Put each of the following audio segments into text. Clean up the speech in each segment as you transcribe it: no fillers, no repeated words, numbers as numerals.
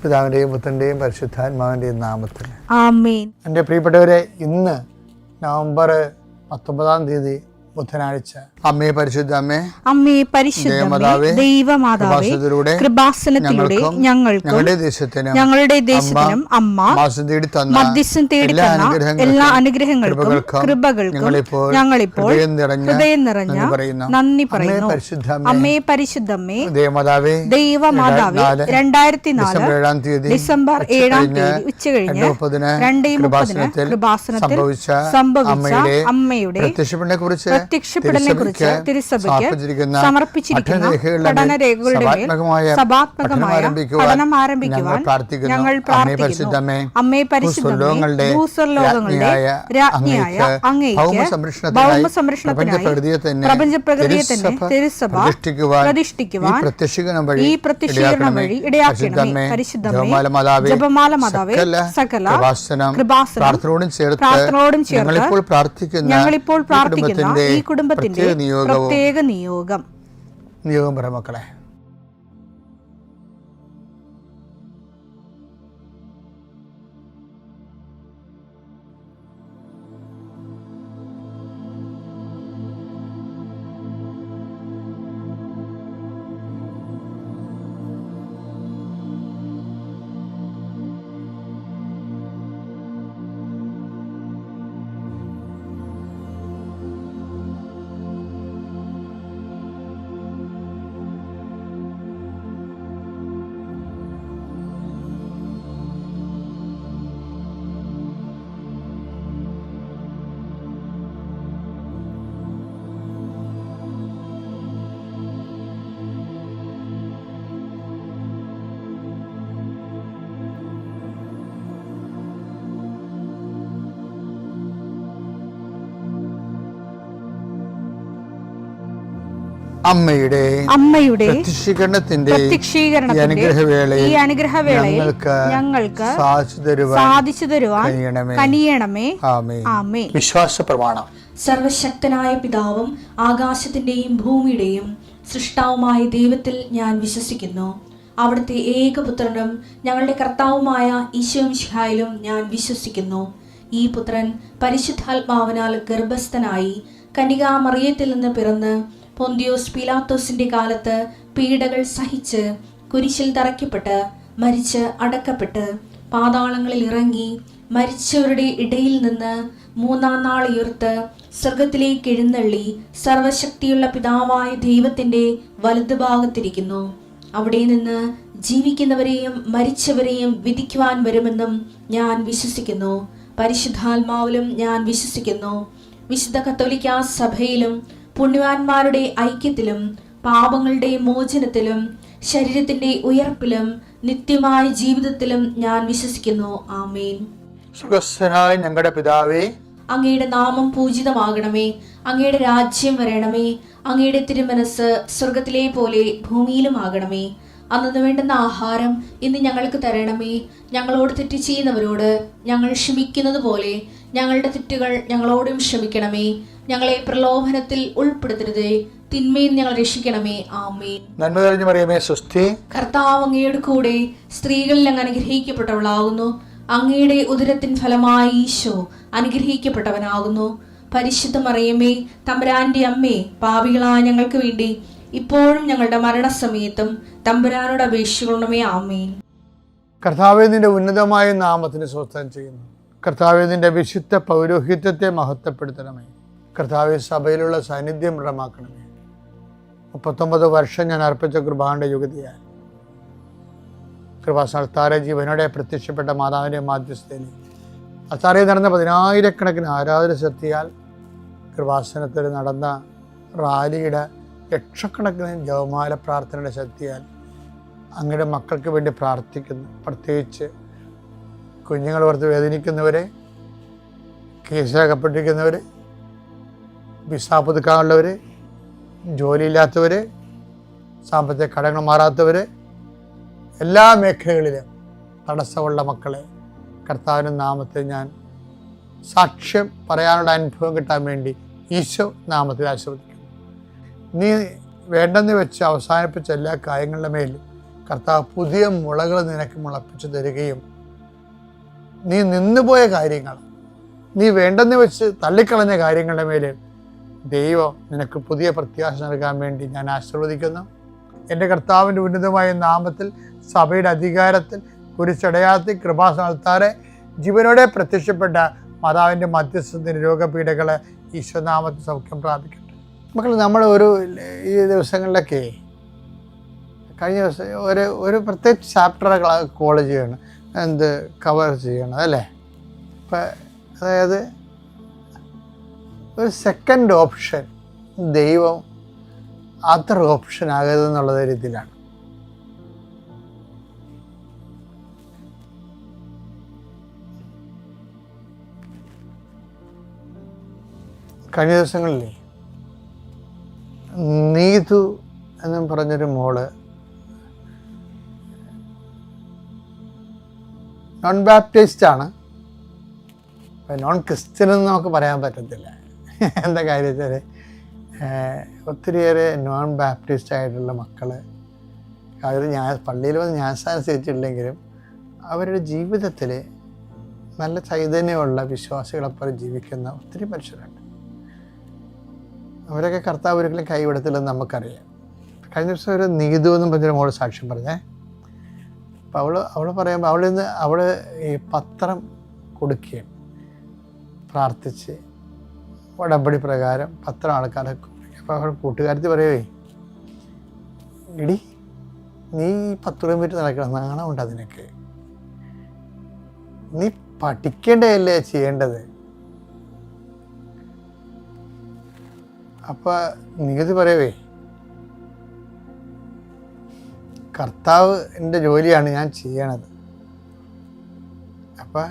പിതാവിൻ്റെയും പുത്രൻ്റെയും പരിശുദ്ധാത്മാവിൻ്റെയും നാമത്തിൽ ആമേൻ. എൻ്റെ പ്രിയപ്പെട്ടവരെ, ഇന്ന് നവംബർ 19 ബുധനാഴ്ച. അമ്മേ പരിശുദ്ധ അമ്മേ, അമ്മേ പരിശുദ്ധ ദൈവമാതാവേ, കൃപാസനത്തിലൂടെ ഞങ്ങൾക്കും ഞങ്ങളുടെ ദേശത്തിനും അമ്മ മധ്യസ്ഥം തേടി തന്ന എല്ലാ അനുഗ്രഹങ്ങൾക്കും കൃപകൾക്കും ഞങ്ങളിപ്പോൾ ഹൃദയം നിറഞ്ഞ നന്ദി പറയുന്നു. അമ്മേ പരിശുദ്ധമ്മേ ദൈവമാതാവേ, 2004 ഡിസംബർ 7 ഉച്ചകഴിഞ്ഞ് 2:30 കൃപാസനത്തിൽ സംഭവിച്ച അമ്മയുടെ പ്രത്യക്ഷപ്പെടലിനെ കുറിച്ച് തിരുസഭയ്ക്ക് സമർപ്പിച്ചിരിക്കുന്ന പഠനരേഖകളുടെ മേൽ സഭാത്മകമായ പഠനം ആരംഭിക്കുവാൻ ഞങ്ങൾ പ്രാർത്ഥിക്കുന്നു. അമ്മേ പരിശുദ്ധമേ, ഭൂസ്വർലോകങ്ങളുടെ രാജ്ഞിയായ അങ്ങേയ്ക്ക് ഭൗമസംരക്ഷണത്തിനായി പ്രപഞ്ചപ്രകൃതിയെ തന്നെ തിരുസഭ പ്രതിഷ്ഠിക്കുവാൻ ഈ പ്രത്യക്ഷീകരണം വഴി ഇടയാക്കണമേ. പരിശുദ്ധമേ, ജപമാല മാതാവേ, സകല കൃപാസനം പ്രാർത്ഥനയോടും ചേർത്ത് ഞങ്ങളിപ്പോൾ പ്രാർത്ഥിക്കുന്ന ഈ കുടുംബത്തിന്റെ പ്രത്യേക നിയോഗം പറ മക്കളെ. അമ്മയുടെ പ്രത്യക്ഷീകരണത്തിന്റെ ഈ അനുഗ്രഹവേളയിൽ ഞങ്ങൾക്ക് സാധിച്ചു തരുവാൻ കനിയണമേ. ആമേൻ. വിശ്വാസ പ്രമാണം. സർവശക്തനായ പിതാവും ആകാശത്തിന്റെയും ഭൂമിയുടെയും സൃഷ്ടാവുമായ ദൈവത്തിൽ ഞാൻ വിശ്വസിക്കുന്നു. അവിടുത്തെ ഏകപുത്രനും ഞങ്ങളുടെ കർത്താവുമായ ഈശോ മിശിഹായിലും ഞാൻ വിശ്വസിക്കുന്നു. ഈ പുത്രൻ പരിശുദ്ധാത്മാവിനാൽ ഗർഭസ്ഥനായി കന്യകാമറിയത്തിൽ നിന്ന് പിറന്ന് പൊന്തിയോസ് പീലാത്തോസിന്റെ കാലത്ത് പീഡകൾ സഹിച്ച് കുരിശിൽ തറയ്ക്കപ്പെട്ട് മരിച്ച് അടക്കപ്പെട്ട് പാതാളങ്ങളിൽ ഇറങ്ങി മരിച്ചവരുടെ ഇടയിൽ നിന്ന് 3-ാം നാൾ ഉയർത്ത് സ്വർഗത്തിലേക്ക് എഴുന്നള്ളി സർവശക്തിയുള്ള പിതാവായ ദൈവത്തിന്റെ വലതുഭാഗത്തിരിക്കുന്നു. അവിടെ നിന്ന് ജീവിക്കുന്നവരെയും മരിച്ചവരെയും വിധിക്കുവാൻ വരുമെന്നും ഞാൻ വിശ്വസിക്കുന്നു. പരിശുദ്ധാത്മാവിലും ഞാൻ വിശ്വസിക്കുന്നു. വിശുദ്ധ കത്തോലിക്കാ സഭയിലും പുണ്യവാന്മാരുടെ ഐക്യത്തിലും പാപങ്ങളുടെ മോചനത്തിലും ശരീരത്തിന്റെ ഉയർപ്പിലും നിത്യമായ ജീവിതത്തിലും ഞാൻ വിശ്വസിക്കുന്നു. ആമേൻ. സുഖസ്ഥനായ ഞങ്ങളുടെ പിതാവേ, അങ്ങയുടെ നാമം പൂജിതമാകണമേ. അങ്ങയുടെ രാജ്യം വരണമേ. അങ്ങയുടെ തിരുമനസ് സ്വർഗത്തിലെ പോലെ ഭൂമിയിലും ആകണമേ. അന്നു വേണ്ടുന്ന ആഹാരം ഇന്ന് ഞങ്ങൾക്ക് തരണമേ. ഞങ്ങളോട് തെറ്റ് ചെയ്യുന്നവരോട് ഞങ്ങൾ ക്ഷമിക്കുന്നത് പോലെ ഞങ്ങളുടെ തെറ്റുകൾ ഞങ്ങളോടും ക്ഷമിക്കണമേ. ഞങ്ങളെ പ്രലോഭനത്തിൽ ഉൾപ്പെടുത്തരുതേ, തിന്മയിൽ ഞങ്ങൾ രക്ഷിക്കണമേ. ആമേൻ. നന്മ നിറഞ്ഞ മറിയമേ, സ്വസ്തി. കർത്താവ് അങ്ങയുടെ കൂടെ സ്ത്രീകളിൽ അങ്ങ് അനുഗ്രഹിക്കപ്പെട്ടവളാകുന്നു. അങ്ങയുടെ ഉദരത്തിൻ ഫലമായി ഈശോ അനുഗ്രഹിക്കപ്പെട്ടവനാകുന്നു. പരിശുദ്ധ മറിയമേ, തമ്പുരാന്റെ അമ്മേ, പാപികളായ ഞങ്ങൾക്ക് വേണ്ടി ഇപ്പോഴും ഞങ്ങളുടെ മരണസമയത്തും തമ്പുരാനോട് അപേക്ഷിക്കണമേ. ആമേൻ. കർത്താവേ, നിന്റെ ഉന്നതമായ നാമത്തിന് സ്വസ്ഥം ചെയ്യുന്നു. കർത്താവേ, നിന്റെ വിശുദ്ധ പൗരോഹിത്യത്തെ മഹത്വപ്പെടുത്തണമേ. കർത്താവേ, സഭയിലുള്ള സാന്നിധ്യം ദൃഢമാക്കണമേ. 39 വർഷം ഞാൻ അർപ്പിച്ച കൃപാന്റെ യുഗതിയാൽ കൃപാസ്ഥാന ജീവനോടെ പ്രത്യക്ഷപ്പെട്ട മാതാവിൻ്റെ മാധ്യസ്ഥയിൽ അത്താറയിൽ നടന്ന 10,000-കണക്കിന് ആരാധന ശക്തിയാൽ കൃപാസനത്തിൽ നടന്ന റാലിയുടെ ലക്ഷക്കണക്കിന് ജപമാല പ്രാർത്ഥനയുടെ ശക്തിയാൽ അങ്ങയുടെ മക്കൾക്ക് വേണ്ടി പ്രാർത്ഥിക്കുന്നു. പ്രത്യേകിച്ച് കുഞ്ഞുങ്ങൾ ഓർത്ത് വേദനിക്കുന്നവരെ, കേസിലകപ്പെട്ടിരിക്കുന്നവർ, വിസ പുതുക്കാനുള്ളവർ, ജോലിയില്ലാത്തവർ, സാമ്പത്തിക കടങ്ങൾ മാറാത്തവർ, എല്ലാ മേഖലകളിലും തടസ്സമുള്ള മക്കളെ കർത്താവിൻ്റെ നാമത്തിൽ ഞാൻ സാക്ഷ്യം പറയാനുള്ള അനുഭവം കിട്ടാൻ വേണ്ടി ഈശോ നാമത്തിൽ ആശീർവദിക്കുന്നു. നീ വേണ്ടെന്ന് വെച്ച് അവസാനിപ്പിച്ച എല്ലാ കാര്യങ്ങളുടെ മേലും കർത്താവ് പുതിയ മുളകൾ നിനക്ക് മുളപ്പിച്ചു തരികയും നീ നിന്നുപോയ കാര്യങ്ങൾ, നീ വേണ്ടെന്ന് വെച്ച് തള്ളിക്കളഞ്ഞ കാര്യങ്ങളുടെ മേലെ ദൈവം നിനക്ക് പുതിയ പ്രത്യാശ നൽകാൻ വേണ്ടി ഞാൻ ആശീർവദിക്കുന്നു. എൻ്റെ കർത്താവിൻ്റെ ഉന്നതമായ നാമത്തിൽ, സഭയുടെ അധികാരത്തിൽ, കുരിശടയാളത്തിൽ, കൃപാസനത്താറെ ജീവനോടെ പ്രത്യക്ഷപ്പെട്ട മാതാവിൻ്റെ മധ്യസ്ഥത്തിന് രോഗപീഠകളെ ഈശ്വരനാമത്തിൽ സൗഖ്യം പ്രാപിക്കട്ടെ. മക്കൾ, നമ്മൾ ഈ ദിവസങ്ങളിലൊക്കെ കഴിഞ്ഞ ദിവസം ഒരു പ്രത്യേക ചാപ്റ്റർ കോളേജ് ചെയ്യണം, കവർ ചെയ്യണം അല്ലേ. ഇപ്പം അതായത് ഒരു സെക്കൻഡ് ഓപ്ഷൻ ദൈവം അതർ ഓപ്ഷൻ ആകരുതെന്നുള്ള രീതിയിലാണ്. കഴിഞ്ഞ ദിവസങ്ങളിലേ നീതു എന്നും പറഞ്ഞൊരു മോള് നോൺ ബാപ്റ്റിസ്റ്റ് ആണ്. നോൺ ക്രിസ്ത്യൻ എന്ന് നമുക്ക് പറയാൻ പറ്റത്തില്ല. എന്താ കാര്യം വെച്ചാൽ ഒത്തിരിയേറെ നോൺ ബാപ്റ്റിസ്റ്റ് ആയിട്ടുള്ള മക്കൾ അവർ പള്ളിയിൽ വന്ന് ജ്ഞാനസ്നാനം സ്വീകരിച്ചിട്ടില്ലെങ്കിലും അവരുടെ ജീവിതത്തിൽ നല്ല ചൈതന്യമുള്ള വിശ്വാസികളെപ്പോലെ ജീവിക്കുന്ന ഒത്തിരി മനുഷ്യരുണ്ട്. അവരൊക്കെ കർത്താവ് ഒരിക്കലും കൈവിടത്തില്ലെന്ന് നമുക്കറിയാം. കഴിഞ്ഞ ദിവസം ഒരു നീതു എന്നും പറഞ്ഞൊരു മോള് സാക്ഷ്യം പറഞ്ഞേ. അപ്പോൾ അവൾ പറയുമ്പോൾ അവൾ ഈ പത്രം കൊടുക്കുകയാണ്, പ്രാർത്ഥിച്ച് ഉടമ്പടി പ്രകാരം പത്രം ആൾക്കാരെ കൊടുക്കുക. അപ്പോൾ അവൾ കൂട്ടുകാരത്തി പറയുവേ, എടി നീ 10 കിലോമീറ്റർ നടക്കണം, നാണമുണ്ട് അതിനൊക്കെ, നീ പഠിക്കേണ്ടതല്ലേ ചെയ്യേണ്ടത്. അപ്പോൾ നീതി പറയവേ, കർത്താവ് എൻ്റെ ജോലിയാണ് ഞാൻ ചെയ്യണത്. അപ്പം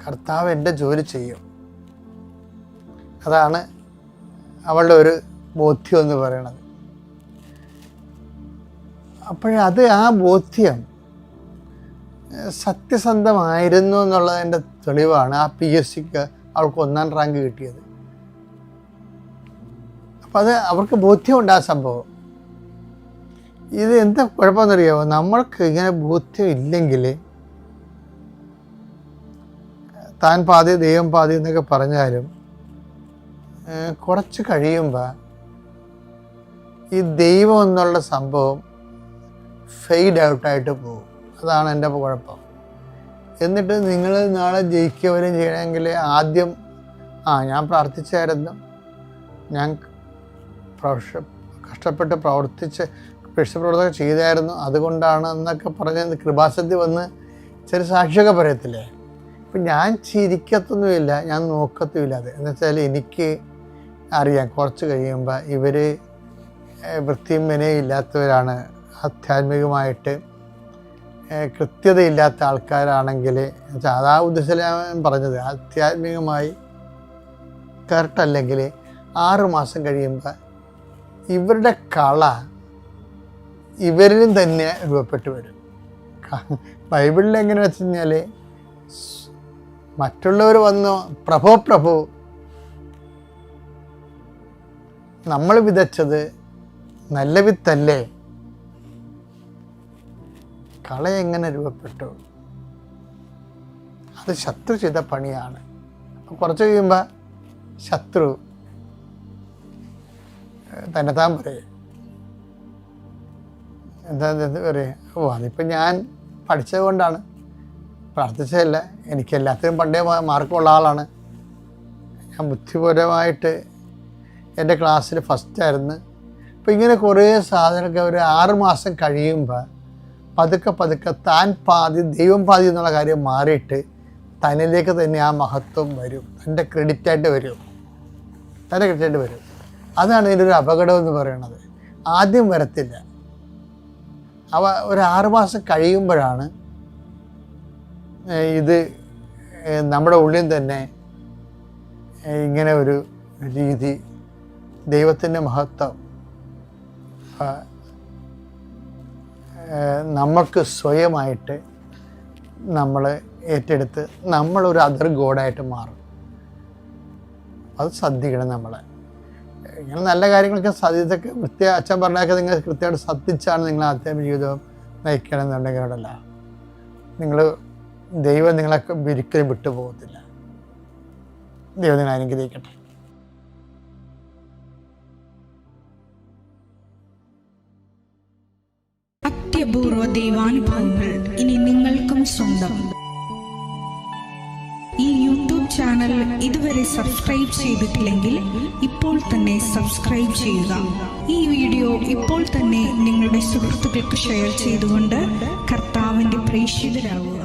കർത്താവ് എൻ്റെ ജോലി ചെയ്യും. അതാണ് അവളുടെ ഒരു ബോധ്യം എന്ന് പറയണത്. അപ്പോഴത് ആ ബോധ്യം സത്യസന്ധമായിരുന്നു എന്നുള്ളതിൻ്റെ തെളിവാണ് ആ PSCക്ക് അവൾക്ക് 1ാം റാങ്ക് കിട്ടിയത്. അപ്പം അത് അവർക്ക് ബോധ്യമുണ്ട് ആ സംഭവം. ഇത് എന്താ കുഴപ്പമെന്നറിയാമോ, നമ്മൾക്ക് ഇങ്ങനെ ബോധ്യം ഇല്ലെങ്കിൽ താൻ പാതി ദൈവം പാതി എന്നൊക്കെ പറഞ്ഞാലും കുറച്ച് കഴിയുമ്പോൾ ഈ ദൈവം എന്നുള്ള സംഭവം ഫെയ്ഡ് ഔട്ടായിട്ട് പോകും. അതാണ് എൻ്റെ കുഴപ്പം. എന്നിട്ട് നിങ്ങൾ നാളെ ജയിക്കുകവരും ചെയ്യണമെങ്കിൽ ആദ്യം ഞാൻ പ്രാർത്ഥിച്ചായിരുന്നു, ഞാൻ കഷ്ടപ്പെട്ട് പ്രവർത്തിച്ച് പ്രവർത്തനം ചെയ്തായിരുന്നു, അതുകൊണ്ടാണ് എന്നൊക്കെ പറഞ്ഞ് കൃപാസനത്തിൽ വന്ന് ചില സാക്ഷിയൊക്കെ പറയത്തില്ലേ. ഇപ്പം ഞാൻ ചിരിക്കത്തൊന്നുമില്ല, ഞാൻ നോക്കത്തുമില്ല. അത് എന്നുവെച്ചാൽ എനിക്ക് അറിയാം കുറച്ച് കഴിയുമ്പോൾ ഇവർ വൃത്തിയും വിനയില്ലാത്തവരാണ്, ആധ്യാത്മികമായിട്ട് കൃത്യതയില്ലാത്ത ആൾക്കാരാണെങ്കിൽ, അതാ ഉദ്ദേശം പറഞ്ഞത്, ആധ്യാത്മികമായി കറക്റ്റല്ലെങ്കിൽ 6 മാസം കഴിയുമ്പോൾ ഇവരുടെ കള ഇവരിലും തന്നെ രൂപപ്പെട്ടു വരും. ബൈബിളിൽ എങ്ങനെ വെച്ച് കഴിഞ്ഞാൽ മറ്റുള്ളവർ വന്നു പ്രഭു നമ്മൾ വിതച്ചത് നല്ല വിത്തല്ലേ, കള എങ്ങനെ രൂപപ്പെട്ടു, അത് ശത്രു ചെയ്ത പണിയാണ്. കുറച്ച് കഴിയുമ്പോൾ ശത്രു തന്നെത്താൻ പറയും, എന്താ പറയുക, അതിപ്പോൾ ഞാൻ പഠിച്ചത് കൊണ്ടാണ്, പ്രാർത്ഥിച്ചതല്ല, എനിക്ക് എല്ലാത്തിനും പണ്ടേ മാർക്കുള്ള ആളാണ്, ഞാൻ ബുദ്ധിപരമായിട്ട് എൻ്റെ ക്ലാസ്സിൽ ഫസ്റ്റായിരുന്നു. അപ്പോൾ ഇങ്ങനെ കുറേ സാധനമൊക്കെ ഒരു 6 മാസം കഴിയുമ്പോൾ പതുക്കെ താൻ പാതി ദൈവം പാതി എന്നുള്ള കാര്യം മാറിയിട്ട് തന്നിലേക്ക് തന്നെ ആ മഹത്വം വരും, തൻ്റെ ക്രെഡിറ്റായിട്ട് വരും. അതാണ് ഇതിൻ്റെ ഒരു അപകടം എന്ന് പറയുന്നത്. ആദ്യം വരത്തില്ല, ഒരു 6 മാസം കഴിയുമ്പോഴാണ് ഇത് നമ്മുടെ ഉള്ളിൽ തന്നെ ഇങ്ങനെ ഒരു രീതി, ദൈവത്തിൻ്റെ മഹത്വം നമ്മൾക്ക് സ്വയമായിട്ട് നമ്മൾ ഏറ്റെടുത്ത് നമ്മളൊരു അതർ ഗോഡായിട്ട് മാറും. അത് ശ്രദ്ധിക്കണം. ഇങ്ങനെ നല്ല കാര്യങ്ങളൊക്കെ സാധ്യതയൊക്കെ അച്ഛൻ പറഞ്ഞൊക്കെ നിങ്ങൾ കൃത്യമായിട്ട് ശ്രദ്ധിച്ചാണ് നിങ്ങൾ ആത്മീയ ജീവിതം നയിക്കണമെന്നുണ്ടെങ്കിലല്ല, നിങ്ങൾ ദൈവം നിങ്ങളൊക്കെ ഒരിക്കലും വിട്ടുപോകത്തില്ല. ദൈവം നിങ്ങൾ അനുഗ്രഹിക്കട്ടെ. അത്യപൂർവ ദൈവാനുഭവങ്ങൾ ഇനി നിങ്ങൾക്കും സ്വന്തം. ഈ യൂട്യൂബ് ചാനൽ ഇതുവരെ സബ്സ്ക്രൈബ് ചെയ്തിട്ടില്ലെങ്കിൽ ഇപ്പോൾ തന്നെ സബ്സ്ക്രൈബ് ചെയ്യുക. ഈ വീഡിയോ ഇപ്പോൾ തന്നെ നിങ്ങളുടെ സുഹൃത്തുക്കൾക്ക് ഷെയർ ചെയ്തുകൊണ്ട് കർത്താവിൻ്റെ പ്രേക്ഷിതരാകുക.